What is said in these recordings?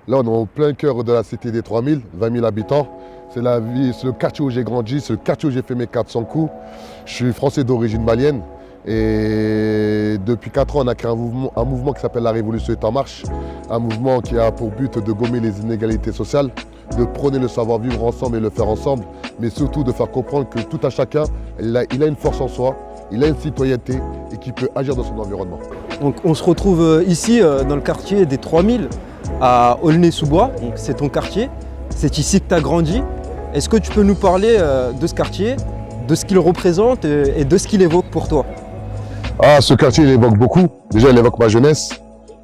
Là, on est en plein cœur de la cité des 3000, 20 000 habitants. C'est le quartier où j'ai grandi, c'est le quartier où j'ai fait mes 400 coups. Je suis français d'origine malienne. Et depuis 4 ans, on a créé un mouvement qui s'appelle La Révolution est en marche. Un mouvement qui a pour but de gommer les inégalités sociales, de prôner le savoir-vivre ensemble et le faire ensemble, mais surtout de faire comprendre que tout à chacun, il a une force en soi, il a une citoyenneté et qu'il peut agir dans son environnement. Donc on se retrouve ici dans le quartier des 3000 à Aulnay-sous-Bois, c'est ton quartier, c'est ici que tu as grandi. Est-ce que tu peux nous parler de ce quartier, de ce qu'il représente et de ce qu'il évoque pour toi? Ah, ce quartier, il évoque beaucoup. Déjà, il évoque ma jeunesse,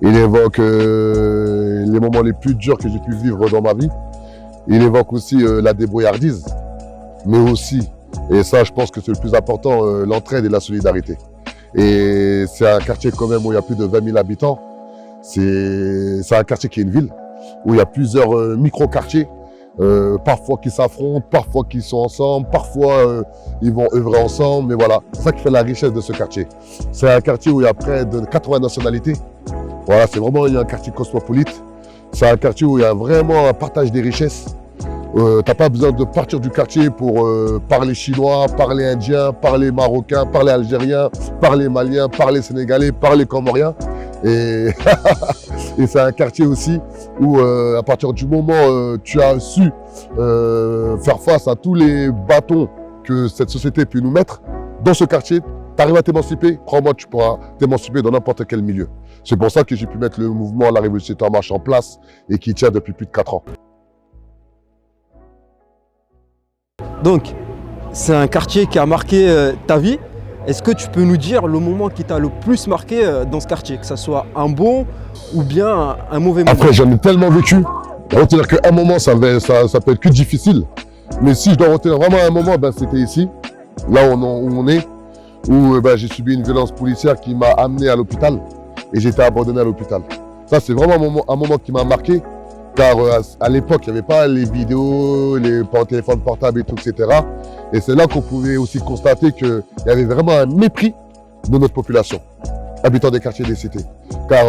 il évoque les moments les plus durs que j'ai pu vivre dans ma vie. Il évoque aussi la débrouillardise, mais aussi, et ça je pense que c'est le plus important, l'entraide et la solidarité. Et c'est un quartier quand même où il y a plus de 20 000 habitants. C'est un quartier qui est une ville, où il y a plusieurs micro-quartiers, parfois qui s'affrontent, parfois qui sont ensemble, parfois ils vont œuvrer ensemble, mais voilà, c'est ça qui fait la richesse de ce quartier. C'est un quartier où il y a près de 80 nationalités. Voilà, c'est vraiment un quartier cosmopolite. C'est un quartier où il y a vraiment un partage des richesses. T'as pas besoin de partir du quartier pour parler chinois, parler indien, parler marocain, parler algérien, parler malien, parler sénégalais, parler comorien. Et, et c'est un quartier aussi où à partir du moment tu as su faire face à tous les bâtons que cette société peut nous mettre, dans ce quartier, tu arrives à t'émanciper, crois-moi, tu pourras t'émanciper dans n'importe quel milieu. C'est pour ça que j'ai pu mettre le mouvement La Révolution est en marche en place et qui tient depuis plus de 4 ans. Donc, c'est un quartier qui a marqué ta vie. Est-ce que tu peux nous dire le moment qui t'a le plus marqué dans ce quartier, que ce soit un bon ou bien un mauvais moment? Après, j'en ai tellement vécu. Retenir qu'un moment, ça peut être que difficile. Mais si je dois retenir vraiment un moment, ben, c'était ici, là où on est, où ben, j'ai subi une violence policière qui m'a amené à l'hôpital et j'ai été abandonné à l'hôpital. Ça, c'est vraiment un moment qui m'a marqué, car à l'époque, il n'y avait pas les vidéos, les téléphones portables et tout, etc. Et c'est là qu'on pouvait aussi constater qu'il y avait vraiment un mépris de notre population, habitants des quartiers des cités. Car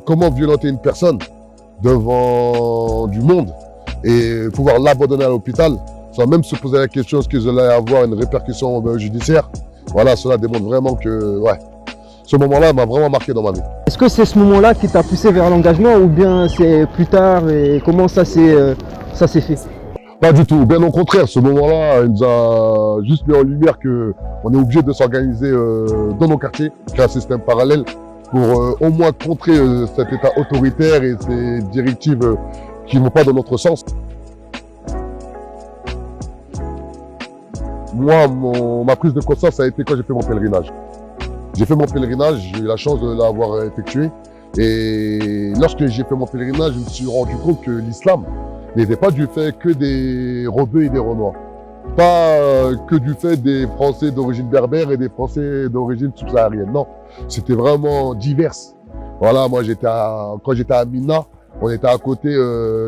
comment violenter une personne devant du monde et pouvoir l'abandonner à l'hôpital, sans même se poser la question est-ce qu'ils allaient avoir une répercussion judiciaire. Voilà, cela démontre vraiment que ouais, ce moment-là m'a vraiment marqué dans ma vie. Est-ce que c'est ce moment-là qui t'a poussé vers l'engagement ou bien c'est plus tard et comment ça s'est fait? Pas du tout, bien au contraire, ce moment-là, il nous a juste mis en lumière qu'on est obligé de s'organiser dans nos quartiers, créer un système parallèle pour au moins contrer cet état autoritaire et ces directives qui ne vont pas dans notre sens. Moi, ma prise de conscience a été quand j'ai fait mon pèlerinage. J'ai fait mon pèlerinage, j'ai eu la chance de l'avoir effectué. Et lorsque j'ai fait mon pèlerinage, je me suis rendu compte que l'islam n'était pas du fait que des rebeux et des renois. Pas que du fait des Français d'origine berbère et des Français d'origine subsaharienne. Non, c'était vraiment divers. Voilà, moi quand j'étais à Mina, on était à côté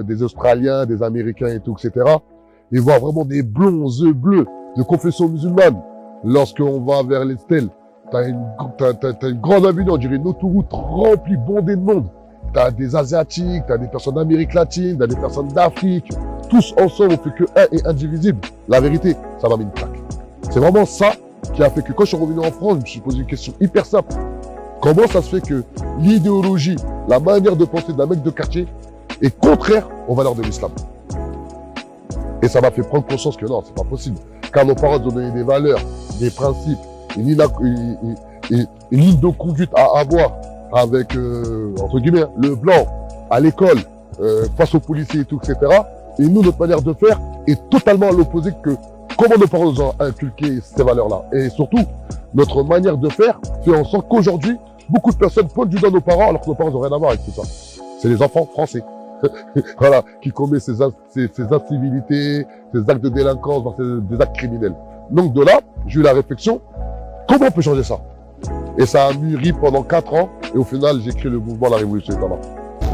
des Australiens, des Américains et tout, etc. Et voir vraiment des blonds aux yeux bleus de confession musulmane. Lorsqu'on va vers les stèles, t'as une grande avenue, on dirait une autoroute remplie, bondée de monde. T'as des Asiatiques, t'as des personnes d'Amérique latine, t'as des personnes d'Afrique. Tous ensemble, on fait que un et indivisible. La vérité, ça m'a mis une claque. C'est vraiment ça qui a fait que quand je suis revenu en France, je me suis posé une question hyper simple. Comment ça se fait que l'idéologie, la manière de penser d'un mec de quartier est contraire aux valeurs de l'islam? Et ça m'a fait prendre conscience que non, c'est pas possible. Car nos parents nous ont donné des valeurs, des principes, une ligne de conduite à avoir avec, entre guillemets, le blanc à l'école, face aux policiers et tout, etc. Et nous, notre manière de faire est totalement à l'opposé que comment nos parents nous ont inculqué ces valeurs-là. Et surtout, notre manière de faire fait en sorte qu'aujourd'hui, beaucoup de personnes pointent du doigt nos parents alors que nos parents n'ont rien à voir avec tout ça. C'est les enfants français. Voilà, qui commettent ces incivilités, ces actes de délinquance, des actes criminels. Donc de là, j'ai eu la réflexion, comment on peut changer ça? Et ça a mûri pendant 4 ans, et au final, j'ai créé le mouvement La Révolution est en marche.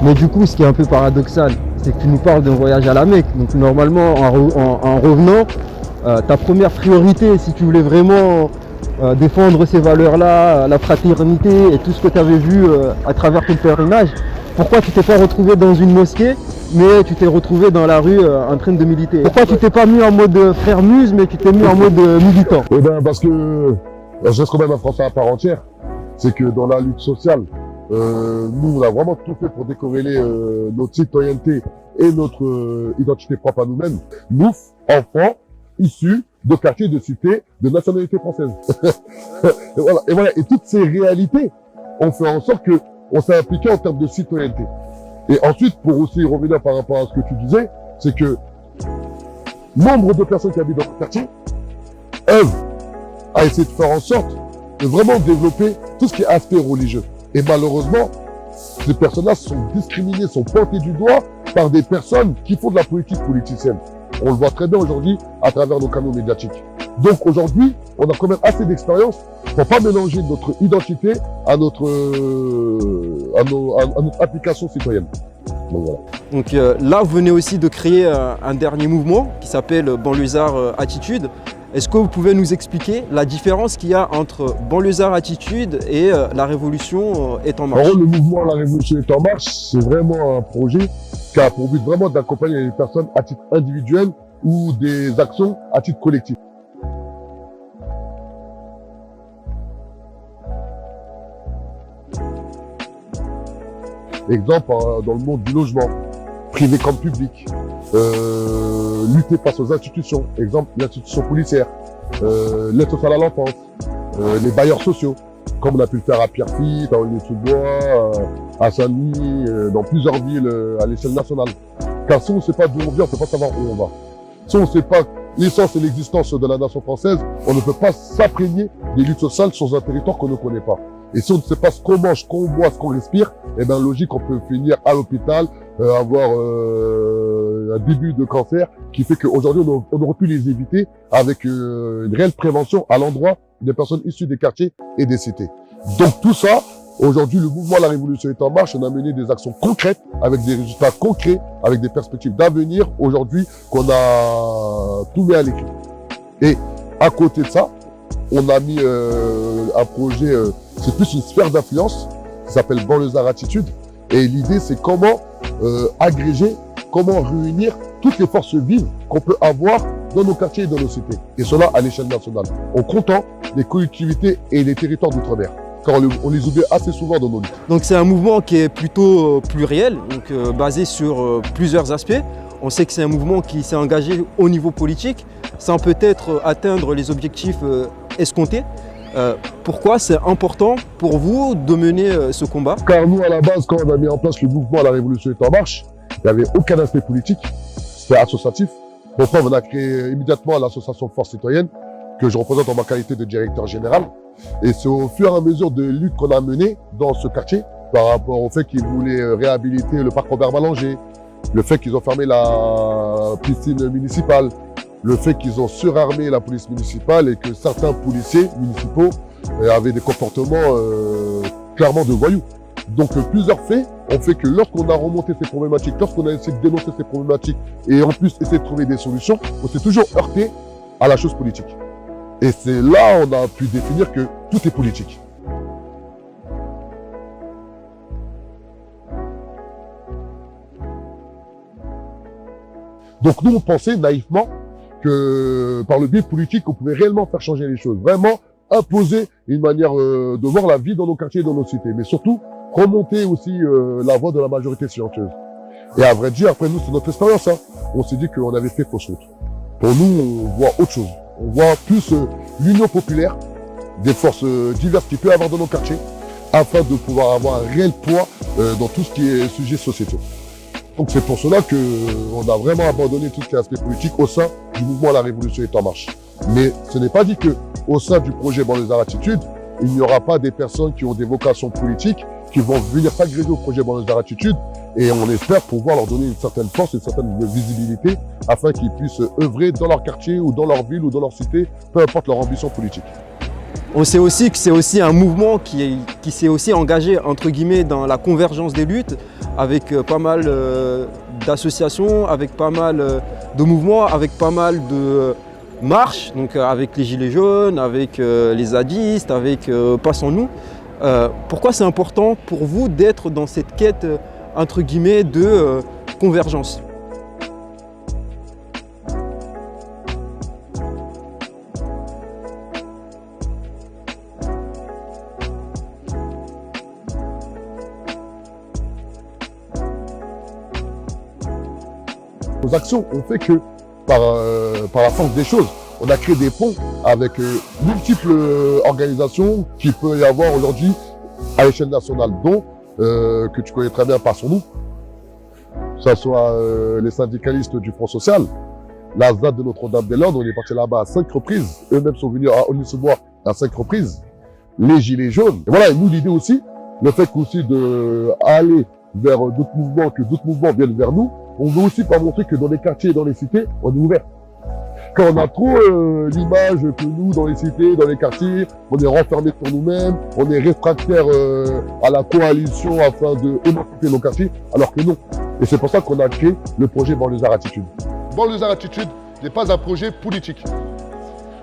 Mais du coup, ce qui est un peu paradoxal, c'est que tu nous parles d'un voyage à la Mecque. Donc normalement, en revenant, ta première priorité, si tu voulais vraiment défendre ces valeurs-là, la fraternité et tout ce que tu avais vu à travers ton pèlerinage, pourquoi tu t'es pas retrouvé dans une mosquée mais tu t'es retrouvé dans la rue en train de militer. Pourquoi tu t'es pas mis en mode frère Muse, mais tu t'es mis en mode militant? Eh ben, parce que je reste quand même un Français à part entière. C'est que dans la lutte sociale, nous, on a vraiment tout fait pour décorréler notre citoyenneté et notre identité propre à nous-mêmes. Nous, enfants, issus de quartiers, de cités, de nationalité française. Et voilà. Et toutes ces réalités ont fait en sorte que on s'est impliqué en termes de citoyenneté. Et ensuite, pour aussi revenir par rapport à ce que tu disais, c'est que nombre de personnes qui habitent dans le quartier œuvrent à essayer de faire en sorte de vraiment développer tout ce qui est aspect religieux. Et malheureusement, ces personnes-là sont discriminées, sont pointées du doigt par des personnes qui font de la politique politicienne. On le voit très bien aujourd'hui à travers nos canaux médiatiques. Donc aujourd'hui, on a quand même assez d'expérience pour pas mélanger notre identité à notre application citoyenne. Donc, voilà. Donc là, vous venez aussi de créer un dernier mouvement qui s'appelle Banlieusards Attitude. Est-ce que vous pouvez nous expliquer la différence qu'il y a entre Banlieusards Attitude et La Révolution est en marche? Alors, le mouvement La Révolution est en marche, c'est vraiment un projet qui a pour but vraiment d'accompagner les personnes à titre individuel ou des actions à titre collectif. Exemple, dans le monde du logement, privé comme public, lutter face aux institutions, exemple l'institution policière, l'aide sociale à l'enfance, les bailleurs sociaux, comme on a pu le faire à Pierrefitte, à Aulnay-sous-Bois, à Saint-Denis, dans plusieurs villes à l'échelle nationale. Car si on ne sait pas d'où on vient, on ne peut pas savoir où on va. Si on ne sait pas l'essence et l'existence de la nation française, on ne peut pas s'imprégner des luttes sociales sur un territoire qu'on ne connaît pas. Et si on ne sait pas ce qu'on mange, ce qu'on boit, ce qu'on respire, eh bien logique, on peut finir à l'hôpital, avoir un début de cancer, qui fait qu'aujourd'hui on aurait pu les éviter avec une réelle prévention à l'endroit des personnes issues des quartiers et des cités. Donc tout ça, aujourd'hui le mouvement La Révolution est en marche, on a mené des actions concrètes, avec des résultats concrets, avec des perspectives d'avenir, aujourd'hui qu'on a tout mis à l'écrit. Et à côté de ça, on a mis un projet, c'est plus une sphère d'influence, qui s'appelle Banlieusards Attitude. Et l'idée, c'est comment agréger, comment réunir toutes les forces vives qu'on peut avoir dans nos quartiers et dans nos cités. Et cela à l'échelle nationale, en comptant les collectivités et les territoires d'outre-mer. Car on les oublie assez souvent dans nos luttes. Donc c'est un mouvement qui est plutôt pluriel, donc basé sur plusieurs aspects. On sait que c'est un mouvement qui s'est engagé au niveau politique, sans peut-être atteindre les objectifs escomptés. Pourquoi c'est important pour vous de mener ce combat? Car nous, à la base, quand on a mis en place le mouvement La Révolution est en marche, il n'y avait aucun aspect politique, c'était associatif. Pourquoi on a créé immédiatement l'association Force Citoyenne, que je représente en ma qualité de directeur général. Et c'est au fur et à mesure de luttes qu'on a menées dans ce quartier, par rapport au fait qu'ils voulaient réhabiliter le parc Robert Ballanger, le fait qu'ils ont fermé la piscine municipale, le fait qu'ils ont surarmé la police municipale et que certains policiers municipaux avaient des comportements clairement de voyous. Donc plusieurs faits ont fait que lorsqu'on a remonté ces problématiques, lorsqu'on a essayé de dénoncer ces problématiques et en plus essayer de trouver des solutions, on s'est toujours heurté à la chose politique. Et c'est là on a pu définir que tout est politique. Donc nous on pensait naïvement que par le biais politique, on pouvait réellement faire changer les choses, vraiment imposer une manière de voir la vie dans nos quartiers et dans nos cités, mais surtout remonter aussi la voix de la majorité silencieuse. Et à vrai dire, après nous, c'est notre expérience, hein, on s'est dit qu'on avait fait fausse route. Pour nous, on voit autre chose. On voit plus l'union populaire des forces diverses qu'il peut y avoir dans nos quartiers, afin de pouvoir avoir un réel poids dans tout ce qui est sujet sociétaux. Donc c'est pour cela qu'on a vraiment abandonné tout ce qui est aspect politique au sein du mouvement La Révolution est en marche. Mais ce n'est pas dit qu'au sein du projet Banlieusards Attitude, il n'y aura pas des personnes qui ont des vocations politiques qui vont venir s'agréger au projet Banlieusards Attitude et on espère pouvoir leur donner une certaine force, une certaine visibilité afin qu'ils puissent œuvrer dans leur quartier ou dans leur ville ou dans leur cité, peu importe leur ambition politique. On sait aussi que c'est aussi un mouvement qui s'est aussi engagé entre guillemets dans la convergence des luttes avec pas mal d'associations, avec pas mal de mouvements, avec pas mal de marches, donc avec les Gilets jaunes, avec les zadistes, avec Passons-nous. Pourquoi c'est important pour vous d'être dans cette quête entre guillemets de convergence. Nos actions ont fait que, par la force des choses, on a créé des ponts avec multiples organisations qu'il peut y avoir aujourd'hui à l'échelle nationale, dont, que tu connais très bien par son nom, que ce soit les syndicalistes du Front Social, la ZAD de Notre-Dame-des-Landes, on est parti là-bas à 5 reprises, eux-mêmes sont venus à Aulnay-sous-Bois à 5 reprises, les Gilets jaunes. Et voilà, et nous l'idée aussi, le fait aussi d'aller vers d'autres mouvements, que d'autres mouvements viennent vers nous, on veut aussi pas montrer que dans les quartiers et dans les cités, on est ouvert. Quand on a trop l'image que nous, dans les cités, dans les quartiers, on est renfermés sur nous-mêmes, on est réfractaires à la coalition afin de émanciper nos quartiers, alors que non. Et c'est pour ça qu'on a créé le projet Banlieusards Attitude. Banlieusards Attitude n'est pas un projet politique.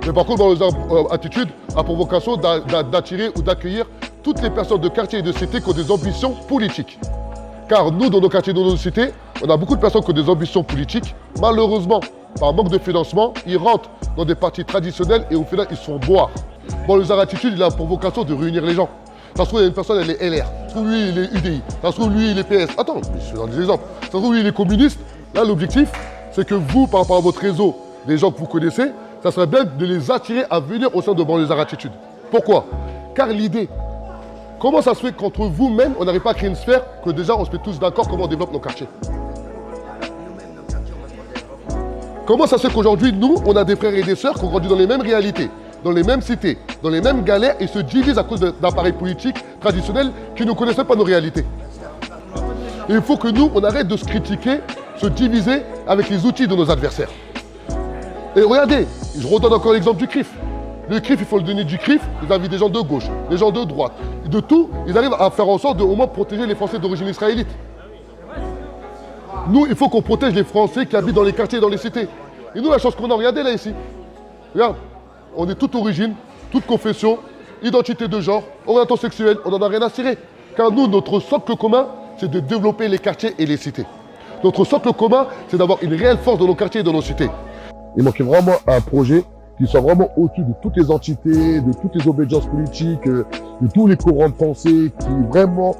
Mais par contre, Banlieusards Attitude a pour vocation d'attirer ou d'accueillir toutes les personnes de quartier et de cité qui ont des ambitions politiques. Car nous, dans nos quartiers, dans nos cités, on a beaucoup de personnes qui ont des ambitions politiques. Malheureusement, par manque de financement, ils rentrent dans des partis traditionnels et au final, ils se font boire. Banlieusards Attitude, il a pour vocation de réunir les gens. Ça se trouve, il y a une personne, elle est LR. Ça se trouve, lui, il est UDI. Ça se trouve, lui, il est PS. Attends, je donne des exemples. Ça se trouve, lui, il est communiste. Là, l'objectif, c'est que vous, par rapport à votre réseau, des gens que vous connaissez, ça serait bien de les attirer à venir au sein de Banlieusards Attitude. Pourquoi? Car l'idée, comment ça se fait qu'entre vous-même, on n'arrive pas à créer une sphère que déjà on se met tous d'accord comment on développe nos quartiers? Comment ça se fait qu'aujourd'hui, nous, on a des frères et des sœurs qui ont grandi dans les mêmes réalités, dans les mêmes cités, dans les mêmes galères et se divisent à cause d'appareils politiques traditionnels qui ne connaissaient pas nos réalités? Et il faut que nous, on arrête de se critiquer, se diviser avec les outils de nos adversaires. Et regardez, je redonne encore l'exemple du CRIF. Le CRIF, il faut le donner du CRIF, ils invitent des gens de gauche, des gens de droite. De tout, ils arrivent à faire en sorte de au moins protéger les Français d'origine israélite. Nous, il faut qu'on protège les Français qui habitent dans les quartiers et dans les cités. Et nous, la chance qu'on a, regardez là ici. Regarde, on est toute origine, toute confession, identité de genre, orientation sexuelle, on n'en a rien à cirer. Car nous, notre socle commun, c'est de développer les quartiers et les cités. Notre socle commun, c'est d'avoir une réelle force dans nos quartiers et dans nos cités. Il manquait vraiment un projet qui soit vraiment au-dessus de toutes les entités, de toutes les obédiences politiques, de tous les courants de pensée, qui vraiment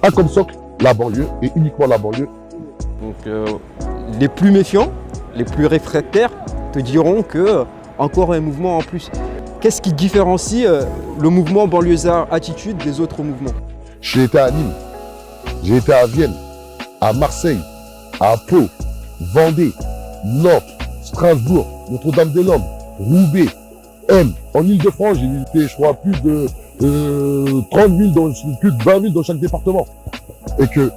a comme socle la banlieue et uniquement la banlieue. Donc les plus méfiants, les plus réfractaires te diront que encore un mouvement en plus. Qu'est-ce qui différencie le mouvement Banlieusards Attitude des autres mouvements? J'ai été à Nîmes, j'ai été à Vienne, à Marseille, à Pau, Vendée, Nantes, Strasbourg, Notre-Dame-des-Landes, Roubaix, M. En Ile-de-France, j'ai visité, je crois, plus de 30 000, plus de 20 000 dans chaque département. Et que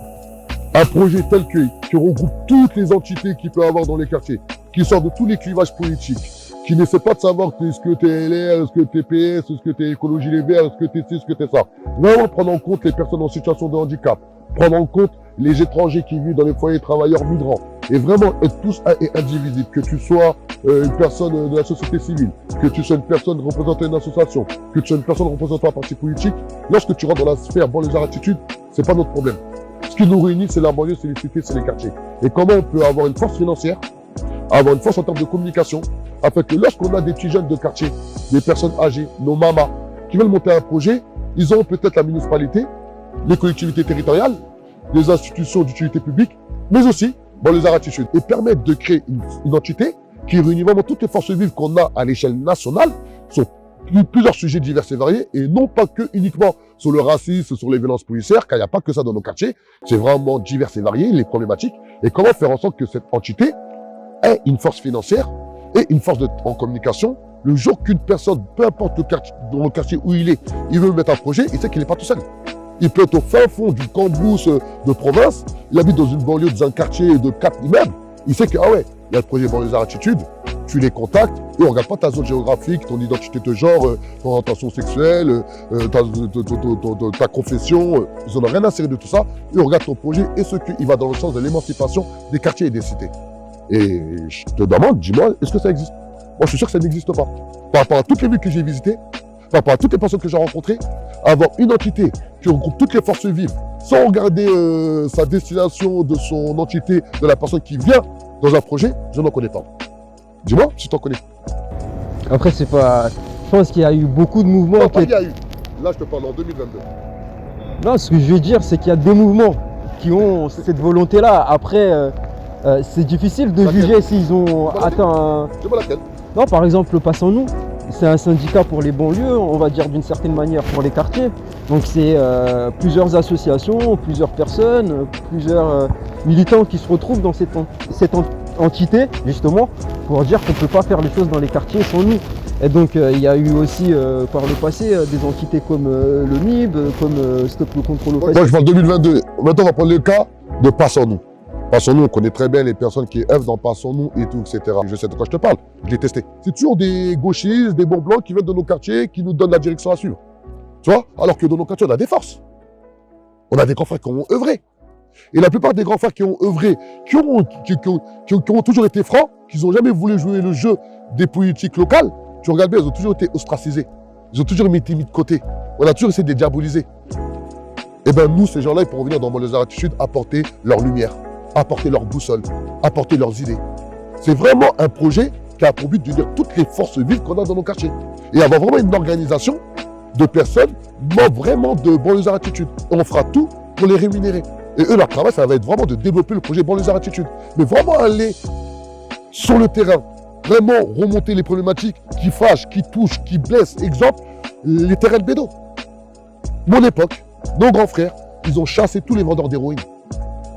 un projet tel que, qui regroupe toutes les entités qu'il peut y avoir dans les quartiers, qui sort de tous les clivages politiques, qui n'essaie pas de savoir est-ce que t'es LR, est-ce que t'es PS, est-ce que t'es écologie les verts, est-ce que t'es ci, est-ce que t'es ça. Vraiment prendre en compte les personnes en situation de handicap, prendre en compte les étrangers qui vivent dans les foyers travailleurs migrants, et vraiment être tous un et indivisibles, que tu sois une personne de la société civile, que tu sois une personne représentant une association, que tu sois une personne représentant un parti politique, lorsque tu rentres dans la sphère Banlieusards Attitude, c'est pas notre problème. Ce qui nous réunit, c'est la banlieue, c'est les cités, c'est les quartiers. Et comment on peut avoir une force financière, avoir une force en termes de communication, afin que lorsqu'on a des petits jeunes de quartier, des personnes âgées, nos mamas, qui veulent monter un projet, ils auront peut-être la municipalité, les collectivités territoriales, les institutions d'utilité publique, mais aussi Banlieusards Attitude, et permettre de créer une entité qui réunit vraiment toutes les forces vives qu'on a à l'échelle nationale sur plusieurs sujets divers et variés, et non pas que uniquement sur le racisme, sur les violences policières, car il n'y a pas que ça dans nos quartiers, c'est vraiment divers et varié, les problématiques, et comment faire en sorte que cette entité ait une force financière et une force en communication. Le jour qu'une personne, peu importe le quartier, dans le quartier où il est, il veut mettre un projet, il sait qu'il n'est pas tout seul. Il peut être au fin fond du cambrousse de province, il habite dans une banlieue, dans un quartier de 4 immeubles, il sait que, ah ouais, il y a le projet Banlieusards Attitude, tu les contactes, et on regarde pas ta zone géographique, ton identité de genre, ton orientation sexuelle, ta confession, ils n'en ont rien à cirer de tout ça, et on regarde ton projet et ce qu'il va dans le sens de l'émancipation des quartiers et des cités. Et je te demande, dis-moi, est-ce que ça existe? Moi, je suis sûr que ça n'existe pas. Par rapport à toutes les villes que j'ai visitées, par rapport à toutes les personnes que j'ai rencontrées, avoir une entité qui regroupe toutes les forces vives sans regarder sa destination de son entité, de la personne qui vient dans un projet, je n'en connais pas. Dis-moi si tu en connais. Après, c'est pas. Je pense qu'il y a eu beaucoup de mouvements. Non, pas il y a eu. Là, je te parle en 2022. Non, ce que je veux dire, c'est qu'il y a des mouvements qui ont cette volonté-là. Après, c'est difficile de Laquelle? juger s'ils ont atteint. Dis-moi laquelle. Non, par exemple, le Passons-nous, c'est un syndicat pour les banlieues, on va dire d'une certaine manière pour les quartiers. Donc c'est plusieurs associations, plusieurs personnes, plusieurs militants qui se retrouvent dans cette entité, justement, pour dire qu'on ne peut pas faire les choses dans les quartiers sans nous. Et donc il y a eu aussi par le passé des entités comme le MIB, comme Stop le contrôle au Moi, je parle 2022. Maintenant, on va prendre le cas de Passons-nous. Passons-nous, on connaît très bien les personnes qui œuvrent dans Passons-nous et tout, etc. Je sais de quoi je te parle. Je l'ai testé. C'est toujours des gauchistes, des bons blancs qui viennent de nos quartiers, qui nous donnent la direction à suivre. Tu vois? Alors que dans nos quartiers, on a des forces. On a des grands frères qui ont œuvré. Et la plupart des grands frères qui ont œuvré, qui ont toujours été francs, qui n'ont jamais voulu jouer le jeu des politiques locales, tu regardes bien, ils ont toujours été ostracisés. Ils ont toujours été mis de côté. On a toujours essayé de les diaboliser. Et bien nous, ces gens-là, ils pourront venir dans Banlieusards Attitude apporter leur lumière, apporter leur boussole, apporter leurs idées. C'est vraiment un projet qui a pour but d'unir toutes les forces vives qu'on a dans nos quartiers. Et avoir vraiment une organisation de personnes membres vraiment de Banlieusards Attitude. Et on fera tout pour les rémunérer. Et eux, leur travail, ça va être vraiment de développer le projet Banlieusards Attitude. Mais vraiment aller sur le terrain, vraiment remonter les problématiques qui fâchent, qui touchent, qui blessent. Exemple, les terrains de bédo. Mon époque, nos grands frères, ils ont chassé tous les vendeurs d'héroïne.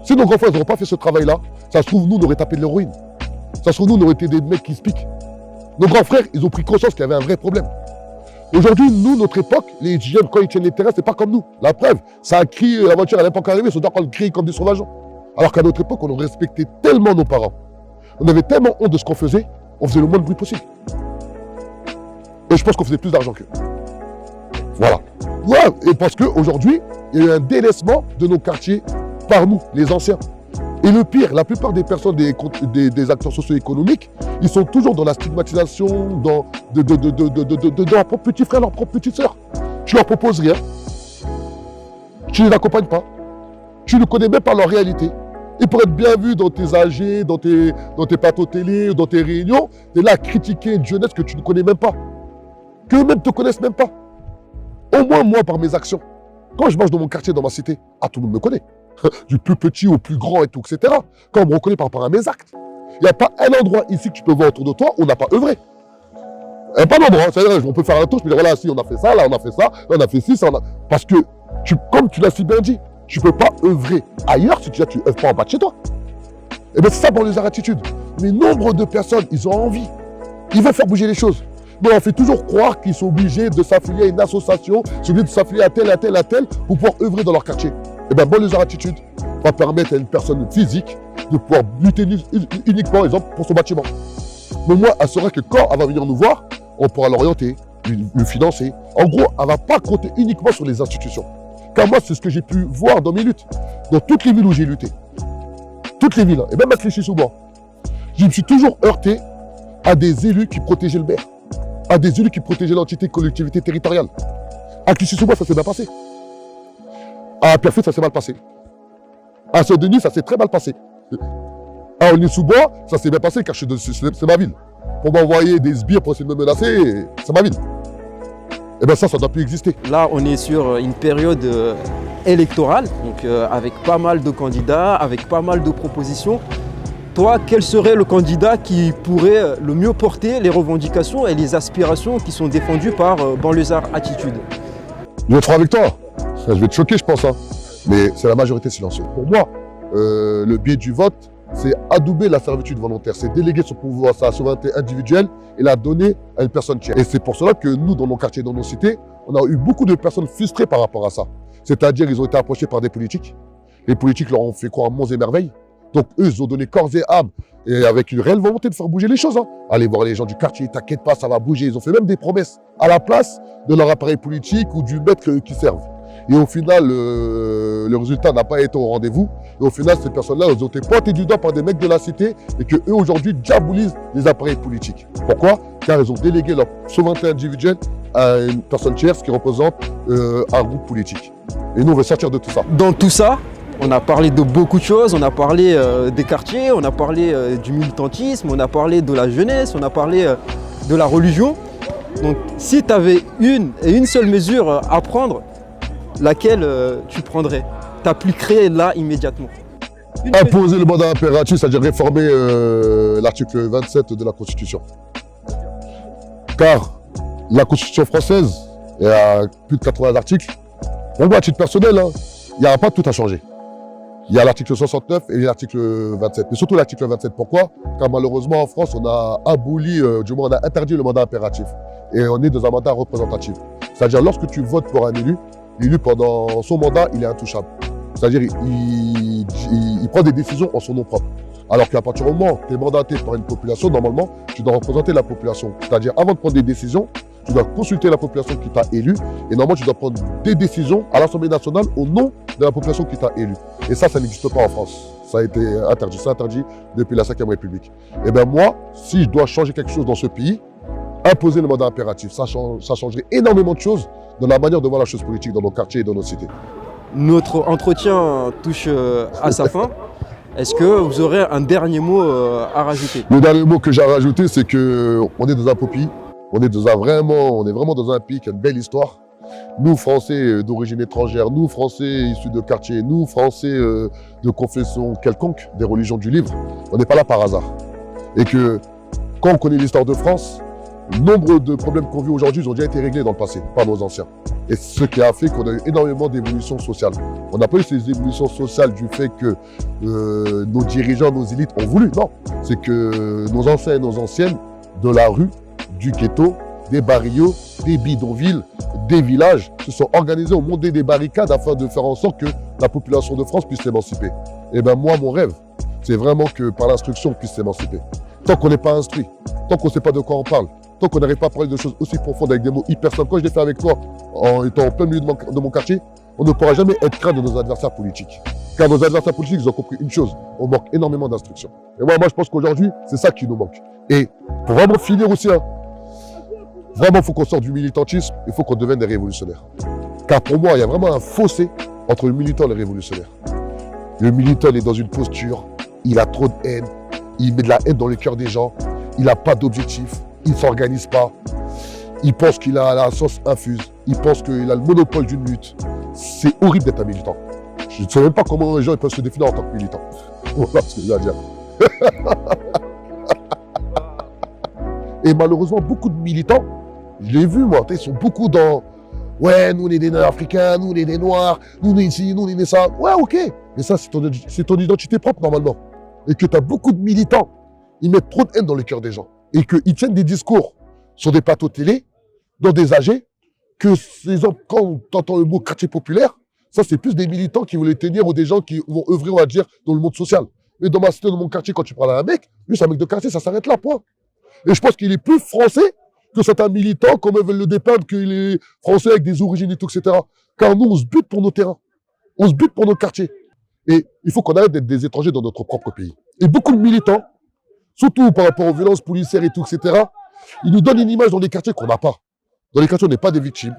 Si nos grands frères n'auraient pas fait ce travail-là, ça se trouve, nous, on aurait tapé de l'héroïne. Ça se trouve, nous, on aurait été des mecs qui se piquent. Nos grands frères, ils ont pris conscience qu'il y avait un vrai problème. Aujourd'hui, nous, notre époque, les jeunes, quand ils tiennent les terrains, c'est pas comme nous. La preuve, ça a crié, la voiture, elle n'est pas encore arrivée, ça doit encore crier comme des sauvageons. Alors qu'à notre époque, on respectait tellement nos parents. On avait tellement honte de ce qu'on faisait, on faisait le moins de bruit possible. Et je pense qu'on faisait plus d'argent qu'eux. Voilà. Ouais, et parce qu'aujourd'hui, il y a eu un délaissement de nos quartiers par nous, les anciens. Et le pire, la plupart des personnes, des acteurs socio-économiques, ils sont toujours dans la stigmatisation, dans leurs propres petits frères, leurs propres petites sœurs. Tu leur proposes rien. Tu ne les accompagnes pas. Tu ne connais même pas leur réalité. Et pour être bien vu dans tes AG, dans tes plateaux télé, dans tes réunions, tu es là à critiquer une jeunesse que tu ne connais même pas. Qu'eux-mêmes ne te connaissent même pas. Au moins, moi, par mes actions. Quand je marche dans mon quartier, dans ma cité, tout le monde me connaît. Du plus petit au plus grand et tout, etc. Quand on me reconnaît par rapport à mes actes. Il n'y a pas un endroit ici que tu peux voir autour de toi où on n'a pas œuvré. Il n'y a pas d'endroit. C'est-à-dire, on peut faire un tour, je peux dire, voilà, si on a fait ça, là on a fait ça, là on a fait ci, ça, on a... Parce que, comme tu l'as si bien dit, tu ne peux pas œuvrer ailleurs si tu œuvres pas en bas de chez toi. Et bien c'est ça pour les attitudes. Mais nombre de personnes, ils ont envie. Ils veulent faire bouger les choses. Mais on fait toujours croire qu'ils sont obligés de s'affilier à une association, sont obligés de s'affilier à tel pour pouvoir œuvrer dans leur quartier. Et bien Banlieusards Attitude va permettre à une personne physique de pouvoir lutter uniquement, par exemple, pour son bâtiment. Mais moi, elle saura que quand elle va venir nous voir, on pourra l'orienter, lui financer. En gros, elle ne va pas compter uniquement sur les institutions. Car moi, c'est ce que j'ai pu voir dans mes luttes. Dans toutes les villes où j'ai lutté. Toutes les villes, et même à Clichy-sous-Bois. Je me suis toujours heurté à des élus qui protégeaient le maire. À des élus qui protégeaient l'entité collectivité territoriale. À Clichy-sous-Bois, ça s'est bien passé. À Pierrefitte, ça s'est mal passé. À Saint-Denis, ça s'est très mal passé. À Aulnay-sous-Bois, ça s'est bien passé car c'est ma ville. Pour m'envoyer des sbires pour essayer de me menacer, c'est ma ville. Et bien ça ne doit plus exister. Là, on est sur une période électorale, donc avec pas mal de candidats, avec pas mal de propositions. Toi, quel serait le candidat qui pourrait le mieux porter les revendications et les aspirations qui sont défendues par Banlieusards Attitude? Je vais être franc avec toi. Je vais te choquer, je pense. Mais c'est la majorité silencieuse. Pour moi, le biais du vote, c'est adouber la servitude volontaire. C'est déléguer son pouvoir, sa souveraineté individuelle et la donner à une personne tiers. Et c'est pour cela que nous, dans nos quartiers, dans nos cités, on a eu beaucoup de personnes frustrées par rapport à ça. C'est-à-dire qu'ils ont été approchés par des politiques. Les politiques leur ont fait croire monts et merveilles. Donc eux, ils ont donné corps et âme, et avec une réelle volonté de faire bouger les choses. Allez voir les gens du quartier, t'inquiète pas, ça va bouger. Ils ont fait même des promesses à la place de leur appareil politique ou du maître qui servent. Et au final, le résultat n'a pas été au rendez-vous. Et au final, ces personnes-là, elles ont été pointées du doigt par des mecs de la cité et qu'eux, aujourd'hui, diabolisent les appareils politiques. Pourquoi? car ils ont délégué leur souveraineté individuelle à une personne tierce qui représente un groupe politique. Et nous, on veut sortir de tout ça. Dans tout ça, on a parlé de beaucoup de choses, on a parlé des quartiers, on a parlé du militantisme, on a parlé de la jeunesse, on a parlé de la religion. Donc si tu avais une seule mesure à prendre, laquelle tu prendrais? Tu as pu créer là immédiatement. Imposer le mandat impératif, c'est-à-dire réformer l'article 27 de la Constitution. Car la Constitution française, il y a plus de 80 articles. Pour moi, à titre personnel, il n'y a pas tout à changer. Il y a l'article 69 et l'article 27. Mais surtout l'article 27. Pourquoi? Car malheureusement, en France, on a aboli, du moins on a interdit le mandat impératif. Et on est dans un mandat représentatif. C'est-à-dire, lorsque tu votes pour un élu, l'élu, pendant son mandat, il est intouchable. C'est-à-dire, il prend des décisions en son nom propre. Alors qu'à partir du moment où tu es mandaté par une population, normalement, tu dois représenter la population. C'est-à-dire, avant de prendre des décisions, tu dois consulter la population qui t'a élu. Et normalement, tu dois prendre des décisions à l'Assemblée nationale au nom de la population qui t'a élu. Et ça n'existe pas en France. Ça a été interdit. C'est interdit depuis la 5e République. Et bien moi, si je dois changer quelque chose dans ce pays, imposer le mandat impératif, ça changerait énormément de choses dans la manière de voir la chose politique dans nos quartiers et dans nos cités. Notre entretien touche à sa fin. Est-ce que vous aurez un dernier mot à rajouter? Le dernier mot que j'ai à rajouter, c'est qu'on est dans un beau pays. On est vraiment dans un pays qui a une belle histoire. Nous, Français d'origine étrangère, nous, Français issus de quartiers, nous, Français de confession quelconque, des religions du livre, on n'est pas là par hasard. Et que quand on connaît l'histoire de France, nombre de problèmes qu'on vit aujourd'hui, ils ont déjà été réglés dans le passé par nos anciens. Et ce qui a fait qu'on a eu énormément d'évolutions sociales. On n'a pas eu ces évolutions sociales du fait que nos dirigeants, nos élites ont voulu. Non, c'est que nos anciens et nos anciennes de la rue, du ghetto, des barrios, des bidonvilles, des villages se sont organisés, ont monté des barricades afin de faire en sorte que la population de France puisse s'émanciper. Et bien moi, mon rêve, c'est vraiment que par l'instruction, on puisse s'émanciper. Tant qu'on n'est pas instruit, tant qu'on ne sait pas de quoi on parle, tant qu'on n'arrive pas à parler de choses aussi profondes avec des mots hyper simples, comme je l'ai fait avec toi en étant en plein milieu de mon quartier, on ne pourra jamais être craint de nos adversaires politiques. Car nos adversaires politiques, ils ont compris une chose, on manque énormément d'instruction. Et moi, je pense qu'aujourd'hui, c'est ça qui nous manque. Et pour vraiment finir aussi, vraiment, il faut qu'on sorte du militantisme, il faut qu'on devienne des révolutionnaires. Car pour moi, il y a vraiment un fossé entre le militant et le révolutionnaire. Le militant, il est dans une posture, il a trop de haine, il met de la haine dans le cœur des gens, il n'a pas d'objectif, il ne s'organise pas, il pense qu'il a la sauce infuse, il pense qu'il a le monopole d'une lutte. C'est horrible d'être un militant. Je ne sais même pas comment les gens peuvent se définir en tant que militant. Voilà ce que j'ai à dire. Et malheureusement, beaucoup de militants, je l'ai vu moi, ils sont beaucoup dans « Ouais, nous on est des Nord-Africains, nous on est des Noirs, nous on est ici, nous on est des ça. » Ouais, ok, mais ça c'est ton identité propre normalement. Et que tu as beaucoup de militants, ils mettent trop de haine dans le cœur des gens. Et qu'ils tiennent des discours sur des plateaux télé, dans des AG, que ces gens, quand tu entends le mot quartier populaire, ça c'est plus des militants qui veulent tenir ou des gens qui vont œuvrer, on va dire, dans le monde social. Mais dans ma cité, dans mon quartier, quand tu parles à un mec, lui c'est un mec de quartier, ça s'arrête là, point. Et je pense qu'il est plus français que certains militants, comme ils veulent le dépeindre, qu'il est français avec des origines et tout, etc. Car nous, on se bute pour nos terrains. On se bute pour nos quartiers. Et il faut qu'on arrête d'être des étrangers dans notre propre pays. Et beaucoup de militants, surtout par rapport aux violences policières et tout, etc., ils nous donnent une image dans les quartiers qu'on n'a pas. Dans les quartiers, on n'est pas des victimes.